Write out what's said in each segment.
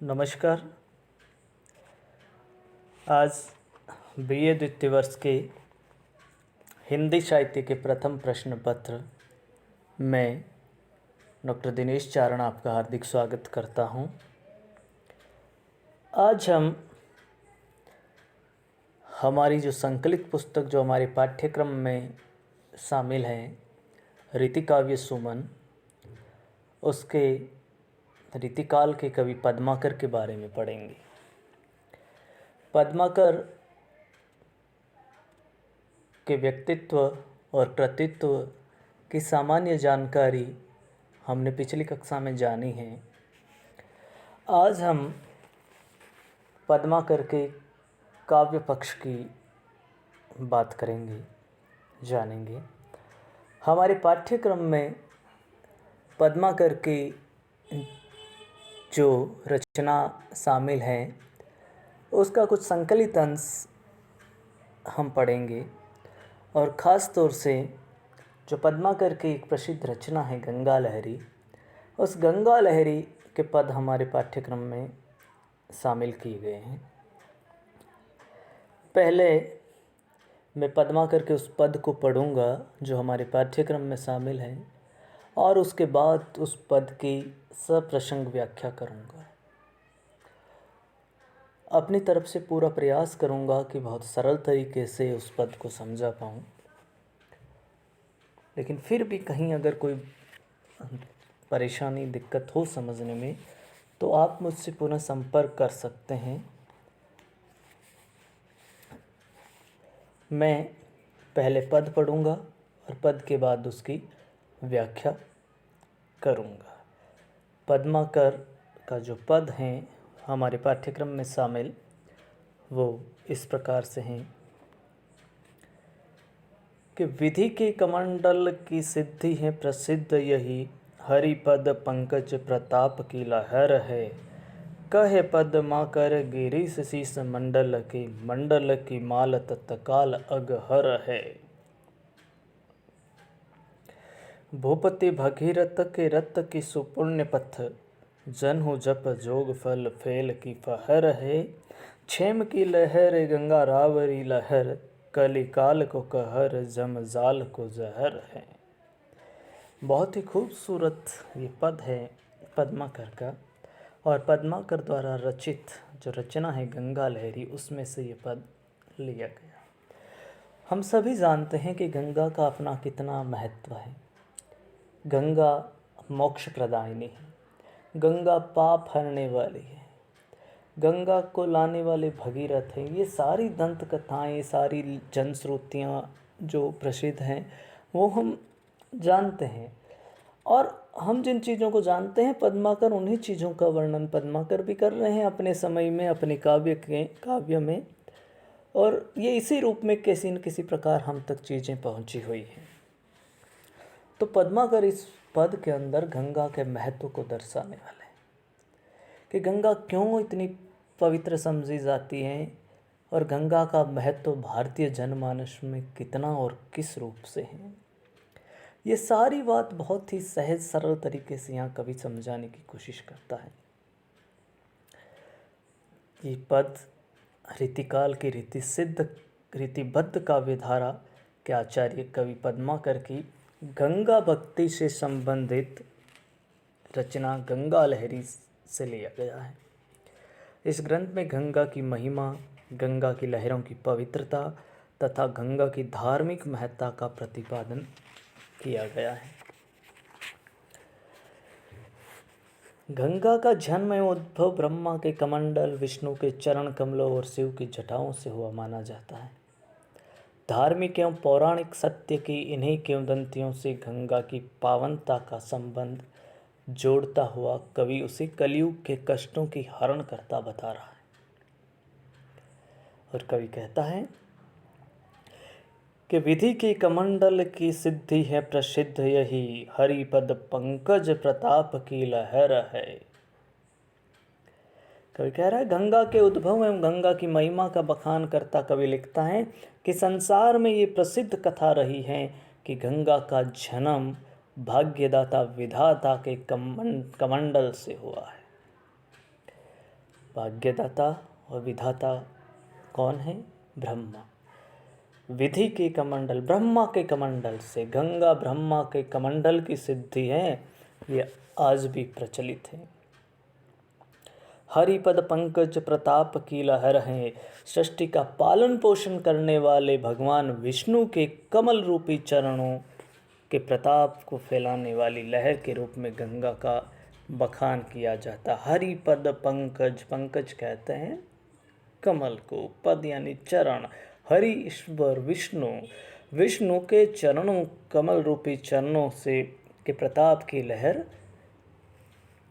नमस्कार। आज बीए द्वितीय वर्ष के हिंदी साहित्य के प्रथम प्रश्न पत्र में डॉक्टर दिनेश चारण आपका हार्दिक स्वागत करता हूं। आज हम हमारी जो संकलित पुस्तक जो हमारे पाठ्यक्रम में शामिल है रीतिकाव्य सुमन, उसके रीतिकाल के कवि पद्माकर के बारे में पढ़ेंगे। पद्माकर के व्यक्तित्व और कृतित्व की सामान्य जानकारी हमने पिछली कक्षा में जानी है। आज हम पद्माकर के काव्य पक्ष की बात करेंगे, जानेंगे। हमारे पाठ्यक्रम में पद्माकर की जो रचना शामिल है उसका कुछ संकलित अंश हम पढ़ेंगे, और ख़ास तौर से जो पद्माकर की एक प्रसिद्ध रचना है गंगा लहरी, उस गंगा लहरी के पद हमारे पाठ्यक्रम में शामिल किए गए हैं। पहले मैं पद्माकर के उस पद को पढ़ूंगा जो हमारे पाठ्यक्रम में शामिल है, और उसके बाद उस पद की सप्रसंग व्याख्या करूंगा। अपनी तरफ से पूरा प्रयास करूंगा कि बहुत सरल तरीके से उस पद को समझा पाऊँ, लेकिन फिर भी कहीं अगर कोई परेशानी दिक्कत हो समझने में तो आप मुझसे पुनः संपर्क कर सकते हैं। मैं पहले पद पढ़ूंगा और पद के बाद उसकी व्याख्या करूंगा। पद्माकर का जो पद हैं हमारे पाठ्यक्रम में शामिल, वो इस प्रकार से हैं कि विधि के कमंडल की सिद्धि है प्रसिद्ध यही, हरिपद पंकज प्रताप की लहर है। कहे पद्माकर गिरीश शीस मंडल की माल तत्काल अगहर है। भूपति भगीरथ के रत की सुपुण्य पथ, जन्हु जप जोग फल फेल की फहर है। क्षेम की लहर गंगा रावरी लहर, कली काल को कहर जमजाल को जहर है। बहुत ही खूबसूरत ये पद है पद्माकर का, और पद्माकर द्वारा रचित जो रचना है गंगा लहरी, उसमें से ये पद लिया गया। हम सभी जानते हैं कि गंगा का अपना कितना महत्व है। गंगा मोक्ष प्रदायिनी है, गंगा पाप हरने वाली है, गंगा को लाने वाले भगीरथ हैं। ये सारी दंत कथाएँ, सारी जनश्रुतियाँ जो प्रसिद्ध हैं वो हम जानते हैं, और हम जिन चीज़ों को जानते हैं पद्माकर उन्हीं चीज़ों का वर्णन पद्माकर भी कर रहे हैं अपने समय में, अपने काव्य में, और ये इसी रूप में किसी न किसी प्रकार हम तक चीज़ें पहुँची हुई हैं। तो पद्माकर इस पद के अंदर गंगा के महत्व को दर्शाने वाले हैं कि गंगा क्यों इतनी पवित्र समझी जाती है, और गंगा का महत्व भारतीय जनमानस में कितना और किस रूप से है। ये सारी बात बहुत ही सहज सरल तरीके से यहाँ कवि समझाने की कोशिश करता है। ये पद रीतिकाल की रीतिबद्ध काव्यधारा के आचार्य कवि पद्माकर की गंगा भक्ति से संबंधित रचना गंगा लहरी से लिया गया है। इस ग्रंथ में गंगा की महिमा, गंगा की लहरों की पवित्रता तथा गंगा की धार्मिक महत्ता का प्रतिपादन किया गया है। गंगा का जन्म एवं उद्भव ब्रह्मा के कमंडल, विष्णु के चरण कमलों और शिव की जटाओं से हुआ माना जाता है। धार्मिक एवं पौराणिक सत्य की इन्हीं किंवदंतियों से गंगा की पावनता का संबंध जोड़ता हुआ कवि उसे कलयुग के कष्टों की हरण करता बता रहा है। और कवि कहता है कि विधि के कमंडल की सिद्धि है प्रसिद्ध यही, हरिपद पंकज प्रताप की लहर है। कवि कह रहा है गंगा के उद्भव एवं गंगा की महिमा का बखान करता कवि लिखता है कि संसार में ये प्रसिद्ध कथा रही है कि गंगा का जन्म भाग्यदाता विधाता के कमंडल से हुआ है। भाग्यदाता और विधाता कौन है? ब्रह्मा। विधि के कमंडल, ब्रह्मा के कमंडल से गंगा ब्रह्मा के कमंडल की सिद्धि है, ये आज भी प्रचलित है। हरिपद पंकज प्रताप की लहर है, सृष्टि का पालन पोषण करने वाले भगवान विष्णु के कमल रूपी चरणों के प्रताप को फैलाने वाली लहर के रूप में गंगा का बखान किया जाता। हरिपद पंकज, पंकज कहते हैं कमल को, पद यानी चरण, हरि ईश्वर विष्णु, विष्णु के चरणों, कमल रूपी चरणों से के प्रताप की लहर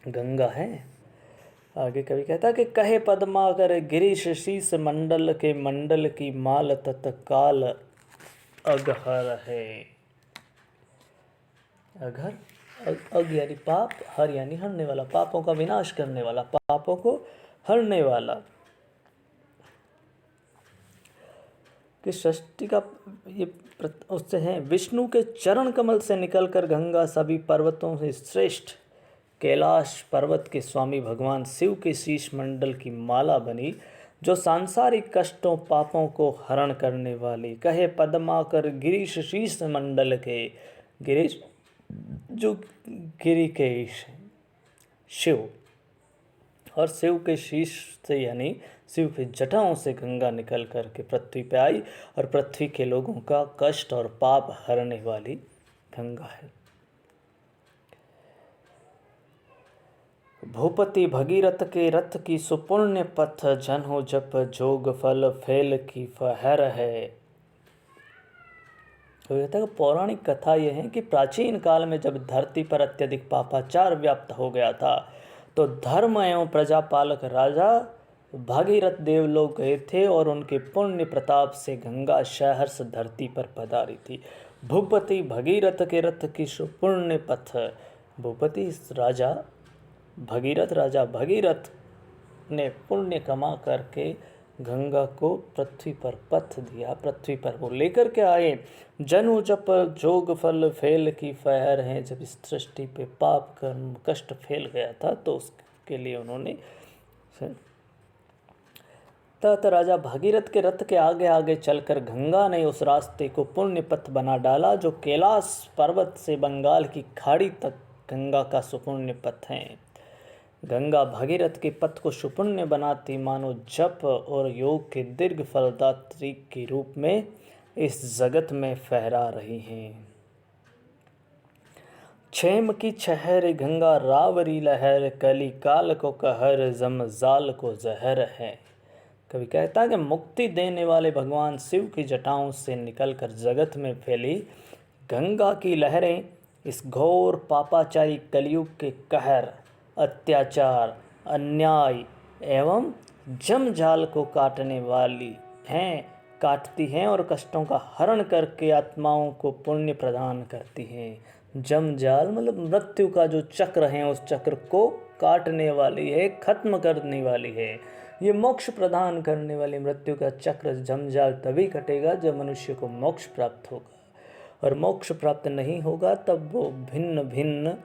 गंगा है। आगे कवि कहता कि कहे पद्मा कर गिरीश शीस मंडल के मंडल की माल तत्काल अघहर है। अघर, अग यानी पाप, हर यानी हरने वाला, पापों का विनाश करने वाला, पापों को हरने वाला। कि सृष्टि का ये उससे है, विष्णु के चरण कमल से निकलकर गंगा सभी पर्वतों से श्रेष्ठ कैलाश पर्वत के स्वामी भगवान शिव के शीश मंडल की माला बनी, जो सांसारिक कष्टों पापों को हरण करने वाली। कहे पद्माकर गिरीश शीश मंडल के, गिरीश जो गिरी के ईश शिव, और शिव के शीश से यानी शिव के जटाओं से गंगा निकल कर के पृथ्वी पे आई और पृथ्वी के लोगों का कष्ट और पाप हरने वाली गंगा है। भूपति भगीरथ के रथ की सुपुण्य पथ, जन हो जप जोग फल फैल की फहर है। तो कहता है पौराणिक कथा यह है कि प्राचीन काल में जब धरती पर अत्यधिक पापाचार व्याप्त हो गया था, तो धर्म एवं प्रजापालक राजा भागीरथ देवलोक गए थे और उनके पुण्य प्रताप से गंगा सहर्ष धरती पर पधारी थी। भूपति भगीरथ के रथ की सुपुण्य पथ, भूपति राजा भगीरथ ने पुण्य कमा करके गंगा को पृथ्वी पर पथ दिया, पृथ्वी पर वो लेकर के आए। जनु जप जोग फल फैल की फहर है। जब इस सृष्टि पे पाप कर्म कष्ट फैल गया था तो उसके लिए उन्होंने तत राजा भागीरथ के रथ के आगे आगे चलकर गंगा ने उस रास्ते को पुण्य पथ बना डाला, जो कैलाश पर्वत से बंगाल की खाड़ी तक गंगा का सुपुण्य पथ है। गंगा भागीरथ के पथ को सुपुण्य बनाती मानो जप और योग के दीर्घ फलदात्री के रूप में इस जगत में फहरा रही हैं। क्षेम की छहर गंगा रावरी लहर, कली काल को कहर जमजाल को जहर है। कवि कहता है कि मुक्ति देने वाले भगवान शिव की जटाओं से निकलकर जगत में फैली गंगा की लहरें इस घोर पापाचारी कलयुग के कहर, अत्याचार, अन्याय एवं जमजाल को काटने वाली हैं, काटती हैं और कष्टों का हरण करके आत्माओं को पुण्य प्रदान करती हैं। जमजाल मतलब मृत्यु का जो चक्र है, उस चक्र को काटने वाली है, खत्म करने वाली है। ये मोक्ष प्रदान करने वाली मृत्यु का चक्र जमजाल तभी कटेगा जब मनुष्य को मोक्ष प्राप्त होगा, और मोक्ष प्राप्त नहीं होगा तब वो भिन्न भिन्न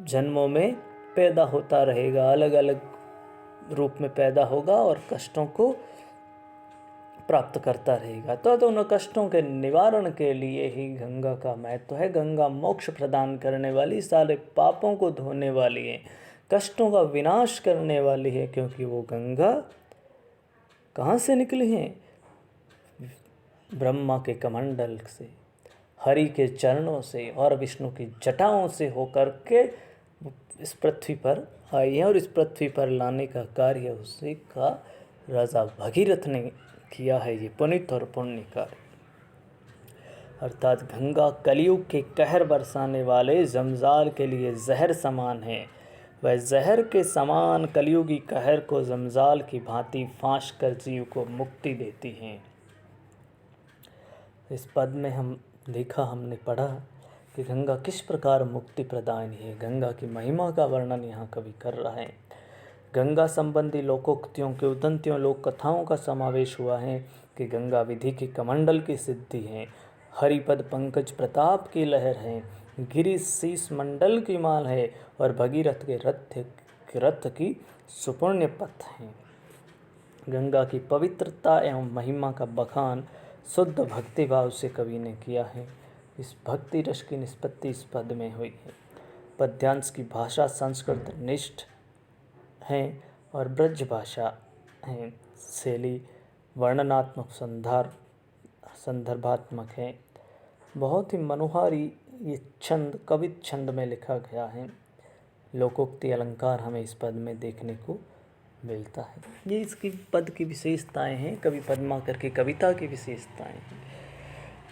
जन्मों में पैदा होता रहेगा, अलग अलग रूप में पैदा होगा और कष्टों को प्राप्त करता रहेगा। तो उन कष्टों के निवारण के लिए ही गंगा का महत्व है। गंगा मोक्ष प्रदान करने वाली, सारे पापों को धोने वाली है, कष्टों का विनाश करने वाली है, क्योंकि वो गंगा कहाँ से निकली है? ब्रह्मा के कमंडल से, हरि के चरणों से और विष्णु की जटाओं से होकर के इस पृथ्वी पर आई है। और इस पृथ्वी पर लाने का कार्य उसी का राजा भगीरथ ने किया है, ये पुनीत और पुण्य कार्य। अर्थात गंगा कलयुग के कहर बरसाने वाले जमजाल के लिए जहर समान है। वह जहर के समान कलयुगी कहर को जमजाल की भांति फांस कर जीव को मुक्ति देती हैं। इस पद में हमने पढ़ा कि गंगा किस प्रकार मुक्ति प्रदायनी है। गंगा की महिमा का वर्णन यहाँ कवि कर रहा है। गंगा संबंधी लोकोक्तियों के उदंतियों लोक कथाओं का समावेश हुआ है कि गंगा विधि के कमंडल की सिद्धि है, हरिपद पंकज प्रताप की लहर है, गिरि शीश मंडल की माल है और भगीरथ के रथ की सुपुण्य पथ है। गंगा की पवित्रता एवं महिमा का बखान शुद्ध भक्ति भाव से कवि ने किया है। इस भक्ति रस की निष्पत्ति इस पद में हुई है। पद्यांश की भाषा संस्कृत निष्ठ है और ब्रज भाषा है। शैली वर्णनात्मक संदर्भात्मक है। बहुत ही मनोहारी ये छंद कवित छंद में लिखा गया है। लोकोक्ति अलंकार हमें इस पद में देखने को मिलता है। ये इसकी पद की विशेषताएं हैं, कवि पद्माकर की कविता की विशेषताएं हैं।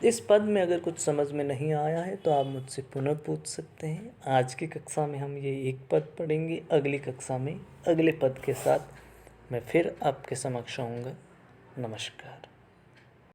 इस पद में अगर कुछ समझ में नहीं आया है तो आप मुझसे पुनः पूछ सकते हैं। आज की कक्षा में हम ये एक पद पढ़ेंगे, अगली कक्षा में अगले पद के साथ मैं फिर आपके समक्ष आऊँगा। नमस्कार।